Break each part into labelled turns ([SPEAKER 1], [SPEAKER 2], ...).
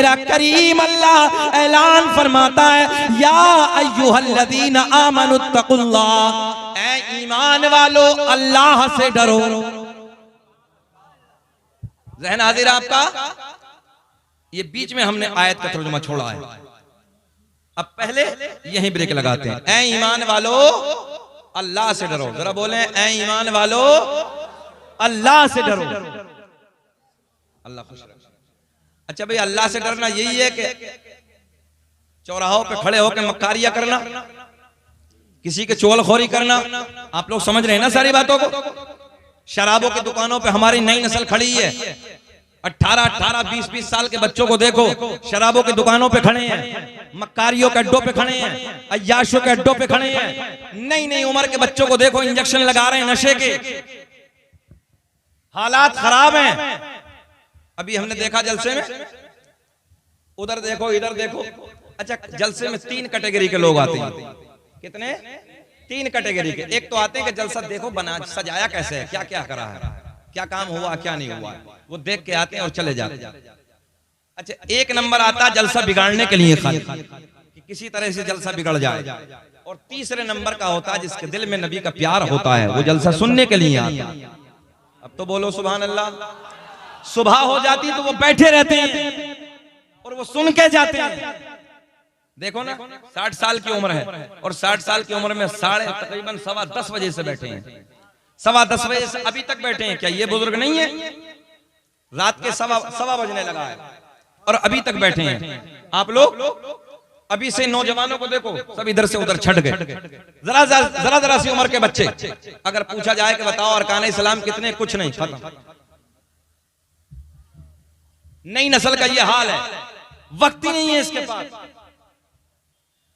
[SPEAKER 1] मेरा करीम अल्लाह ऐलान फरमाता है, या अय्युहल्लज़ीना आमनुत्तकुल्लाह, ऐ ईमान वालो अल्लाह से डरो। ज़हन हाजिर आपका? ये बीच में हमने आयत का तर्जुमा छोड़ा है, अब पहले यहीं ब्रेक लगाते हैं। ऐ ईमान वालो अल्लाह से डरो, जरा बोलें ऐ ईमान वालो अल्लाह से डरो। अल्लाह खुश रहे। अच्छा भाई, अल्लाह से डरना यही है कि चौराहों पे खड़े होकर मक्कारियां करना, किसी के चोलखोरी करना? आप लोग समझ रहे हैं ना सारी बातों को? शराबों की दुकानों पे हमारी नई नस्ल खड़ी है, 18-18, 20-20 साल के बच्चों को देखो शराबों की दुकानों पे खड़े हैं, मक्कारियों के अड्डों पे खड़े हैं, अय्याशों के अड्डों पे खड़े हैं। नई नई उम्र के बच्चों को देखो इंजेक्शन लगा रहे हैं नशे के, हालात खराब हैं। अभी हमने देखा जलसे में, उधर देखो इधर देखो। अच्छा, जलसे में 3 कैटेगरी के लोग आते हैं। कितने? 3 कैटेगरी के। एक तो आते हैं कि जलसा देखो बना सजाया कैसे है, क्या क्या करा है, क्या काम हुआ क्या नहीं हुआ, वो देख के आते हैं और चले जाते हैं। अच्छा, एक नंबर आता है जलसा बिगाड़ने के लिए, खाली कि किसी तरह से जलसा बिगड़ जाए। और तीसरे नंबर का होता है जिसके दिल में नबी का प्यार होता है, वो जलसा सुनने के लिए आता है। अब तो बोलो सुभान अल्लाह। सुबह हो जाती तो वो बैठे रहते हैं और वो सुन के जाते हैं। देखो ना, 60 साल की उम्र है और 60 साल की उम्र में तकरीबन 10:15 बजे से बैठे हैं, 10:15 बजे से अभी तक बैठे हैं। क्या ये बुजुर्ग नहीं है? रात के 1:15 बजने लगा है और अभी तक बैठे हैं। आप लोग अभी से नौजवानों को देखो, सब इधर से उधर छट गए। जरा सी उम्र के बच्चे, अगर पूछा जाए कि बताओ अरकान इस्लाम कितने, कुछ नहीं, खत्म। नई नस्ल का ये हाल है, वक्त ही नहीं है इसके पास।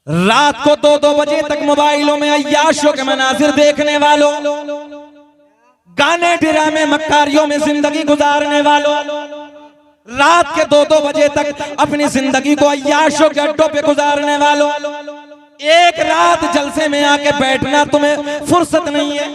[SPEAKER 1] रात को 2-2 बजे तक मोबाइलों में अय्याशों के मनाजिर देखने वालों, गाने ड्रामे मक्कारियों में जिंदगी गुजारने वालों, रात के 2-2 बजे तक अपनी जिंदगी को अय्याशों के अड्डों पे गुजारने वालों, एक रात जलसे में आके बैठना तुम्हें फुर्सत नहीं है,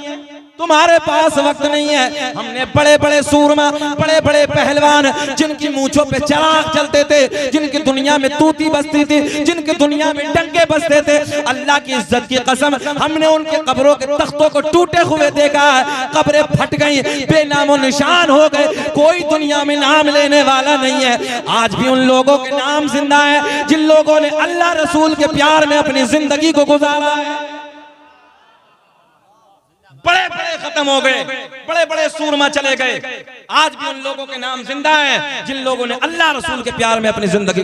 [SPEAKER 1] तुम्हारे पास वक्त नहीं है। हमने बड़े बड़े सूरमा, बड़े बड़े पहलवान, जिनकी मूंछों पे चिराग जलते थे, जिनकी दुनिया में तूती बजती थी, जिनकी दुनिया में डंके बजते थे, अल्लाह की इज्जत की कसम हमने उनके कब्रों के तख्तों को टूटे हुए देखा है। कब्रें फट गई, बेनामो निशान हो गए, कोई दुनिया में नाम लेने वाला नहीं है। आज भी उन लोगों के नाम जिंदा है जिन लोगों ने अल्लाह रसूल के प्यार में अपनी जिंदगी को गुजारा है। बड़े बड़े खत्म हो गए, बड़े बड़े सूरमा चले गए। आज भी उन लोगों के नाम जिंदा हैं जिन लोगों ने अल्लाह रसूल के प्यार में अपनी जिंदगी,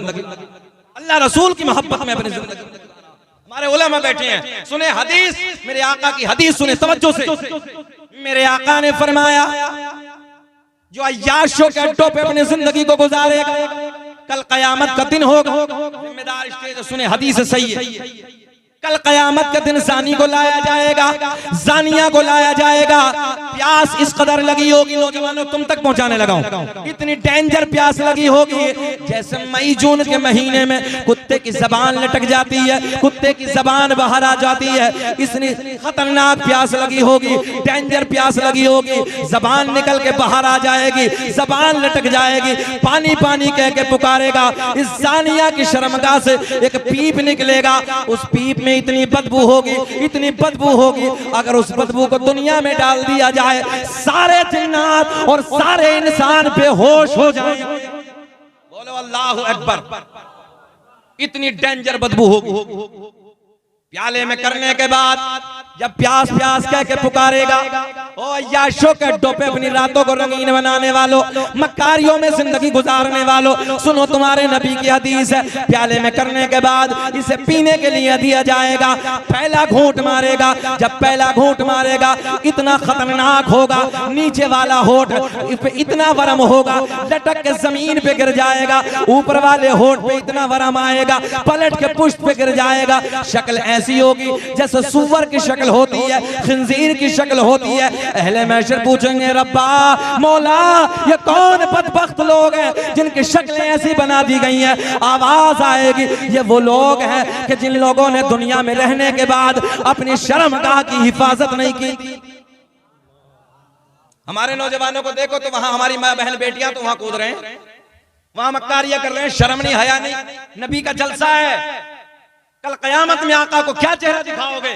[SPEAKER 1] अल्लाह रसूल की मोहब्बत में अपनी जिंदगी। हमारे उलमा बैठे हैं, सुने हदीस, मेरे आका की हदीस सुने तवज्जो से। मेरे आका ने फरमाया, जो अय्याशों के अड्डों पे अपनी जिंदगी को गुजारेगा, कल कयामत का दिन होगा। जिम्मेदार स्टेज सुने, हदीस सही है। कल कयामत के दिन जानी को लाया जाएगा, जानिया को लाया जाएगा। प्यास इस कदर लगी होगी, नौजवानों तुम तक पहुंचाने लगा हूं, इतनी डेंजर प्यास लगी होगी जैसे मई जून के महीने में कुत्ते की जबान लटक जाती है, कुत्ते की जबान बाहर आ जाती है। इतनी खतरनाक प्यास लगी होगी, डेंजर प्यास लगी होगी, जबान निकल के बाहर आ जाएगी, जबान लटक जाएगी, पानी पानी कह के पुकारेगा। इस जानिया की शर्मगाह से एक पीप निकलेगा, उस पीप में इतनी बदबू होगी, इतनी बदबू होगी, अगर उस बदबू को दुनिया में डाल दिया जाए, सारे जिन्नात और सारे इंसान बेहोश हो जाएंगे। बोलो अल्लाहु अकबर। इतनी डेंजर बदबू होगी। प्याले में करने के बाद जब प्यास प्यास कह के पुकारेगा, ओ अय्याशों के अड्डों पे अपनी रातों को रंगीन बनाने वालों, मक्कारियों में जिंदगी गुजारने वालों, सुनो तुम्हारे नबी की हदीस है। प्याले में करने के बाद इसे पीने के लिए दिया जाएगा, पहला घूंट मारेगा। जब पहला घूंट मारेगा, इतना खतरनाक होगा, नीचे वाला होठ इतना वरम होगा, लटक के जमीन पे गिर जाएगा, ऊपर वाले होठ पे इतना वरम आएगा, पलट के पुष्ट पे गिर जाएगा। शक्ल ऐसी होगी जैसे सुअर की शक्ल होती है, खिंजीर की शक्ल होती है। अहले महशर पूछेंगे, रब्बा मौला ये कौन बदबख्त लोग हैं जिनकी शक्लें ऐसी बना दी गई हैं। आवाज आएगी, ये वो लोग हैं कि जिन लोगों ने दुनिया में रहने के बाद अपनी शर्मगाह की हिफाजत नहीं की। हमारे नौजवानों को देखो तो वहां हमारी माँ बहन बेटियां तो वहां कूद रहे हैं, वहां मक्कारिया कर रहे हैं, शर्म नहीं, हया नहीं। नबी का जलसा है, कल कयामत में आका को क्या चेहरा दिखाओगे।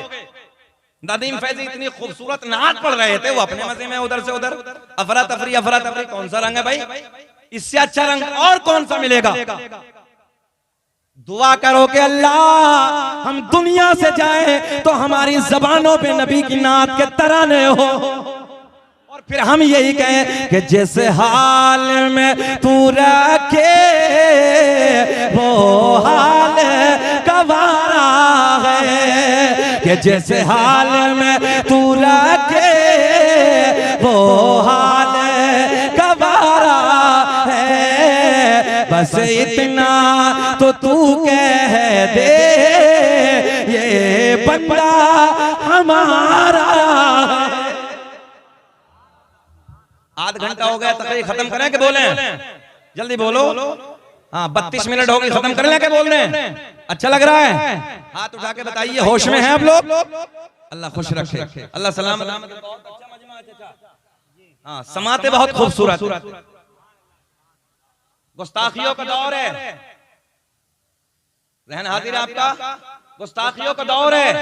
[SPEAKER 1] नदीम फैजी इतनी खूबसूरत नात पढ़ रहे थे, वो अपने मजे में उधर से उधर अफरा तफरी। कौन सा रंग है भाई, इससे अच्छा रंग और कौन सा मिलेगा। दुआ करो कि अल्लाह हम दुनिया से जाएं तो हमारी जबानों पे नबी की नात के तराने हो, और फिर हम यही कहें कि जिस हाल में तू रखे वो हाल गवारा है, कि जिस हाल में तू रखे वो हाल गवारा है। बस इतना तो तू कह दे ये बंदा हमारा। आध घंटा हो गया, तकरीर खत्म करें कि बोले, जल्दी बोलो। हाँ 32 मिनट हो गए, खत्म कर लें क्या बोल रहे हैं। अच्छा लग रहा है, हाथ उठा के बताइए, होश में हैं आप लोग। अल्लाह खुश रखे, अल्लाह सलाम। हाँ समाते बहुत खूबसूरत। गुस्ताखियों का दौर है, रहन हाजिर आपका, गुस्ताखियों का दौर है।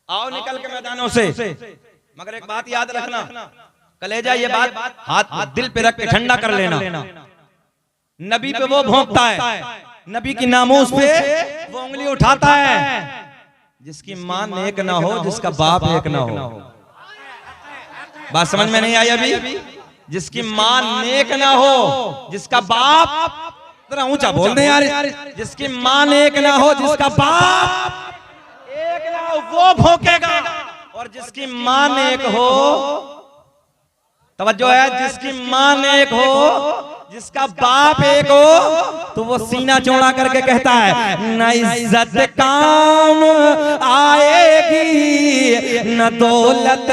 [SPEAKER 1] आओ निकल के मैदानों से, मगर एक बात याद रखना, कलेजा ये बात हाथ दिल पे रख के ठंडा कर लेना। नबी पे वो भौंकता है, नबी की नामूस पे वो उंगली उठाता है जिसकी मां नेक ना हो, जिसका बाप एक ना हो। बात समझ में नहीं आई अभी। जिसकी मां नेक ना हो, जिसका बाप, जरा ऊंचा बोल दे यार, जिसकी मां नेक ना हो, जिसका बाप एक ना हो, वो भौंकेगा। और जिसकी मां नेक हो, तवज्जो है, जिसकी मां नेक हो, जिसका बाप एक हो, तो वो सीना चौड़ा करके कहता है न इज्जत काम आएगी, न दौलत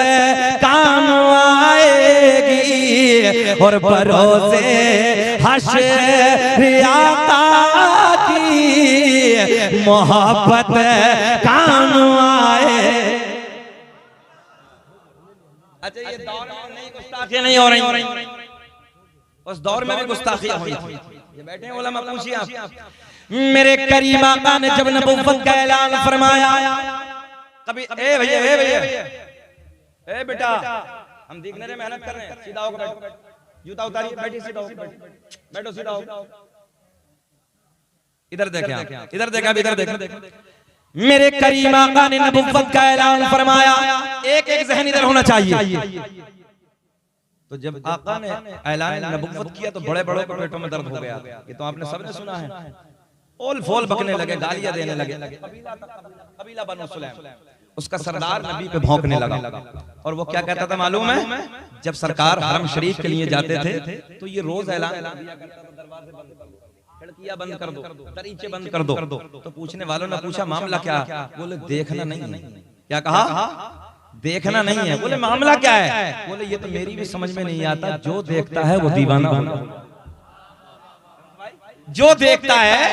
[SPEAKER 1] काम आएगी, और भरोसे हश्र आका की मोहब्बत काम आए। अच्छा ये दौर में नहीं गुस्ताखियां नहीं हो रही, उस दौर में भी गुस्ताखियां हुई थी। ये बैठे हैं उलमा, पूछिए आप। मेरे करीम आका ने जब नबुव्वत का ऐलान फरमाया, कभी ए भैया, ए भैया, ए बेटा, हम देखने में मेहनत कर रहे हैं, सीधा होकर बैठो, जूता उतारिए, बैठिए, सीधा होकर बैठो, सीधा हो। इधर देखें, इधर देखा, इधर देखा। मेरे करीम आका ने नबुव्वत का ऐलान फरमाया, एक एक ज़हन इधर होना चाहिए। तो जब आका ने ऐलान नबुव्वत किया तो बड़े बड़े को पेटों में दर्द हो गया। ये तो आपने सबने सुना है, ओल फोल बकने लगे, गालियां देने लगे। कबीला बनु सुलैम, उसका सरदार नबी पे भौंकने लगा। और वो क्या कहता था मालूम है, जब सरकार हरम शरीफ के लिए जाते थे तो ये रोज ऐलान दिया करता था, दरवाजे बंद कर दो, खिड़कियां बंद कर दो, दरीचे बंद कर दो। तो पूछने वालों ने पूछा मामला क्या? बोले देखना नहीं है। क्या कहा? देखना नहीं है। बोले मामला क्या है? बोले ये तो मेरी भी समझ में नहीं आता, जो देखता है वो दीवाना हो, जो देखता है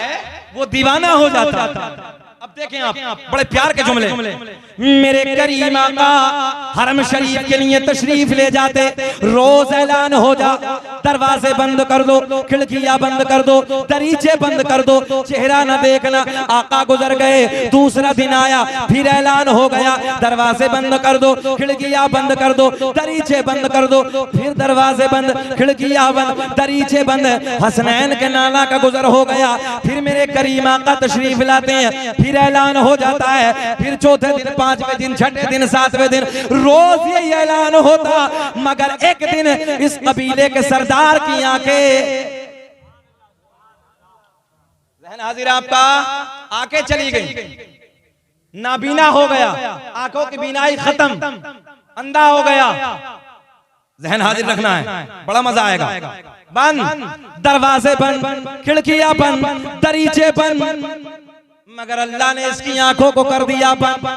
[SPEAKER 1] वो दीवाना हो जाता था। अब देखें आप, बड़े प्यार के जुमले। मेरे करीम आका हरम शरीफ के लिए तशरीफ ले जाते, रोज ऐलान हो जा, दरवाजे बंद कर दो, खिड़कियां बंद कर दो, दरीचे बंद कर दो, चेहरा न देखना। आका गुजर गए, दूसरा दिन आया, फिर ऐलान हो गया, दरवाजे बंद कर दो, खिड़कियां बंद कर दो, दरीचे बंद कर दो, फिर दरवाजे बंद, खिड़कियां बंद, दरीचे बंद। हसनैन के नाना का गुजर हो गया, फिर मेरे करीम आका तशरीफ लाते हैं, फिर ऐलान हो जाता है, फिर चौथे दिन, पांचवें दिन, छठे दिन, सातवें दिन, रोज यही ऐलान होता। मगर एक दिन इस कबीले के सरदार की आंखें, हाजिर आपका, आंखें चली गई, नाबीना हो गया, आंखों की बीनाई खत्म, अंधा हो गया। जहन हाजिर रखना है, बड़ा मजा आएगा। बंद, दरवाजे बंद, खिड़कियां बंद, दरीचे बंद, मगर अल्लाह ने इसकी आंखों को कर दिया बंद।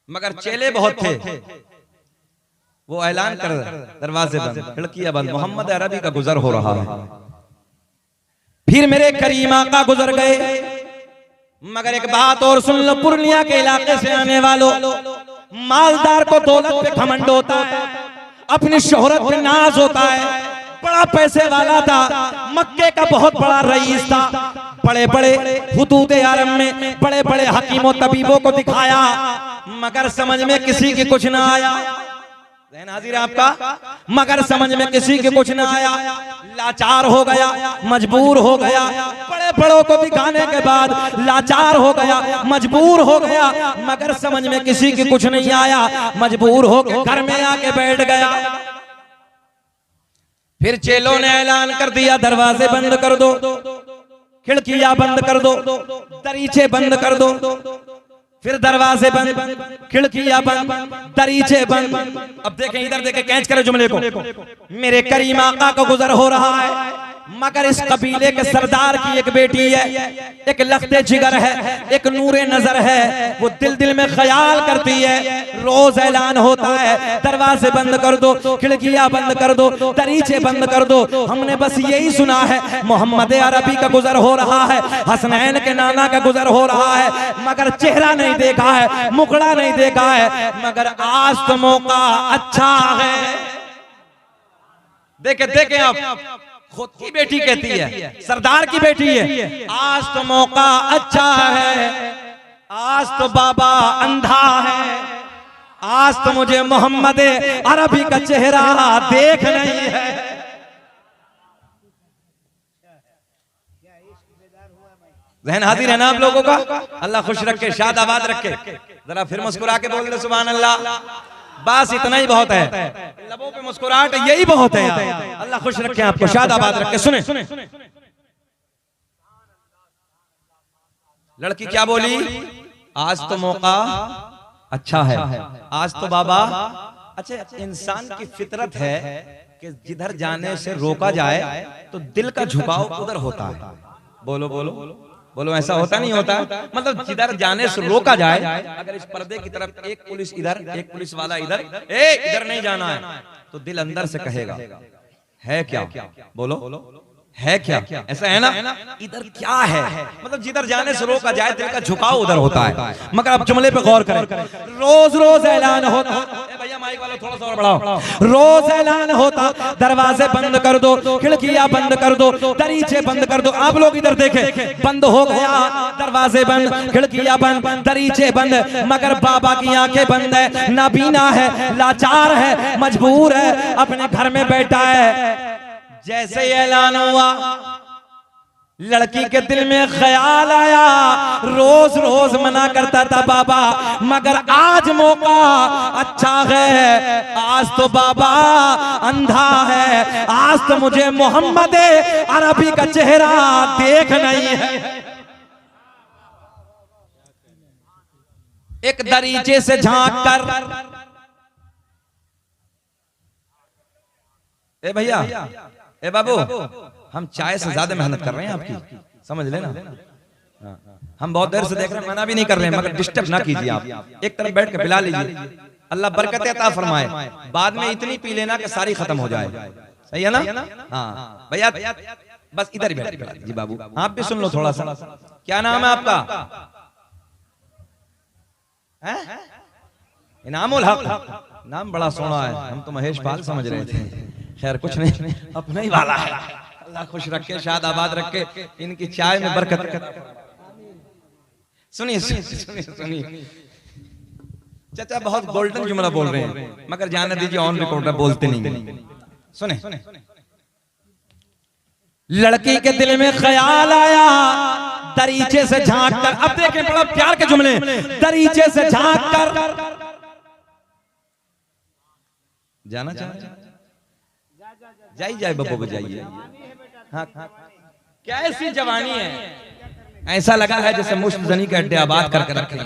[SPEAKER 1] मगर चेले बहुत थे, वो ऐलान कर, दरवाजे बंद, खिड़कियां बंद, मोहम्मद अरबी का गुजर हो रहा है। फिर मेरे करीम आका गुजर गए। मगर एक बात और सुन लो, पूर्णिया के इलाके से आने वालों, मालदार को दौलत पे घमंड होता है, अपनी शोहरत पे नाज होता है, बड़ा पैसे वाला था, मक्के का बहुत बड़ा रईस था, बड़े बड़े हुदूद आरम में बड़े बड़े हकीमों तबीबों को दिखाया, मगर समझ में किसी की कुछ ना आया। ज़हन हाजिर है आपका? मगर समझ में किसी के कुछ ना आया, लाचार हो गया, मजबूर हो गया, बड़े बड़ों को दिखाने के बाद लाचार हो गया, मजबूर हो गया, मगर समझ में किसी के कुछ नहीं आया, मजबूर हो के घर में आके बैठ गया। फिर चेलों ने ऐलान कर दिया, दरवाजे बंद कर दो, खिड़कियां बंद कर दो, दरीचे बंद कर दो। फिर दरवाजे बंद, खिड़कियां बंद, दरीचे बंद। अब देखें, इधर देखें, कैच करें जुमले को। मेरे करीम आका को गुजर हो रहा है, मगर इस कबीले के सरदार की एक बेटी है, एक लख्ते जिगर है, एक नूरे नजर है, वो दिल दिल में ख्याल करती है। रोज ऐलान होता है, दरवाजे बंद कर दो, खिड़कियां बंद कर दो, दरीचे बंद कर दो। हमने बस यही सुना है, मोहम्मद अरबी का गुजर हो रहा है, हसनैन के नाना का गुजर हो रहा है, मगर चेहरा नहीं देखा है, मुखड़ा नहीं देखा है। मगर आज तो मौका अच्छा है। देखे देखे आप, खुद की बेटी कहती है, सरदार की बेटी है, आज तो मौका अच्छा है, आज तो बाबा अंधा है, आज तो मुझे मोहम्मद अरबी का चेहरा देख नहीं है। ज़हन हाजिर है ना आप लोगों का? अल्लाह खुश रखे, शाद आबाद रखे। जरा फिर मुस्कुरा के बोल दे सुभान अल्लाह। बस इतना ही बहुत है, लबों पे मुस्कुराहट यही बहुत है यार। अल्लाह खुश रखे, आपको शाद आबाद रखे। सुने, लड़की क्या बोली? आज तो मौका अच्छा है, आज तो बाबा। अच्छा, इंसान की फितरत है कि जिधर जाने से रोका जाए तो दिल का झुकाव उधर होता है। बोलो बोलो बोलो, ऐसा होता नहीं होता? मतलब जिधर जाने से रोका जाए, अगर इस पर्दे की तरफ एक पुलिस इधर, एक पुलिस वाला इधर, इधर नहीं जाना है, तो दिल अंदर से कहेगा है क्या? बोलो है क्या? ऐसा है ना? इधर क्या है? मतलब जिधर जाने से रोका जाए, दिल का झुकाव उधर होता है। मगर आप जुमले पे गौर करें, रोज रोज ऐलान होता, भैया माइक वाला थोड़ा सा और बढ़ाओ, रोज ऐलान होता, दरवाजे बंद कर दो, खिड़कियां बंद कर दो, दरीचे बंद कर दो। आप लोग इधर देखें, बंद हो गया, दरवाजे बंद, खिड़कियां बंद, दरीचे बंद, मगर बाबा की आंखें बंद है, नाबीना है, लाचार है, मजबूर है, अपने घर में बैठा है। जैसे ही ऐलान हुआ, लड़की के दिल में ख्याल आया, रोज रोज मना करता था बाबा, मगर आज मौका अच्छा है, आज तो बाबा अंधा है, आज तो मुझे मोहम्मद अरबी का चेहरा देख नहीं है। एक दरीचे से झांक कर, ए भैया, ए बाबू, हम चाय से ज्यादा मेहनत कर रहे हैं आपकी, समझ लेना। हम बहुत देर से देख रहे हैं, मना भी नहीं कर रहे हैं, मगर डिस्टर्ब ना कीजिए आप। एक तरफ बैठ के पिला लीजिए, अल्लाह बरकत अता फरमाए। बाद में इतनी पी लेना कि सारी खत्म हो जाए, सही है ना? हाँ भैया, बस इधर ही बैठ के पिला लीजिए। बाबू आप भी सुन लो थोड़ा सा। क्या नाम है आपका? इनामुल हक। नाम बड़ा सोना है, हम तो महेश पाल समझ रहे थे। खैर कुछ नहीं, अपना ही वाला है। अल्लाह खुश रखे, शाद आबाद रखे, इनकी चाय में बरकत। सुनिए सुनिए सुनिए, चाचा बहुत गोल्डन जुमला बोल रहे हैं, मगर जाने दीजिए, ऑन रिकॉर्ड बोलते नहीं। सुने, लड़की के दिल में ख्याल आया, दरीचे से झांक कर, अब देखें बड़ा प्यार के जुमले, दरीचे से झांक कर जाना चाहते, जाइए बब्बू को जाइए। हाँ, क्या ऐसी जवानी है, ऐसा लगा है जैसे मुश्तजनी के अड्डे आबाद करके रखे।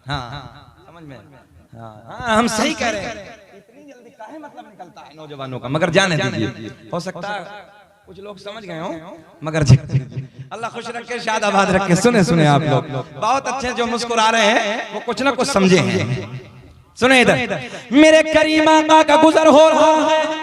[SPEAKER 1] हाँ समझ में, हाँ हम सही कह रहे हैं। इतनी जल्दी काहे मतलब निकलता है नौजवानों का, मगर जाने दीजिए, हो सकता है कुछ लोग समझ गए हो, मगर अल्लाह खुश रखे, शाद आबाद रखे। सुने सुने आप लोग, बहुत अच्छे जो मुस्कुरा रहे हैं वो कुछ ना कुछ समझे हैं। सुने इधर, मेरे करीम आका का गुजर हो रहा है,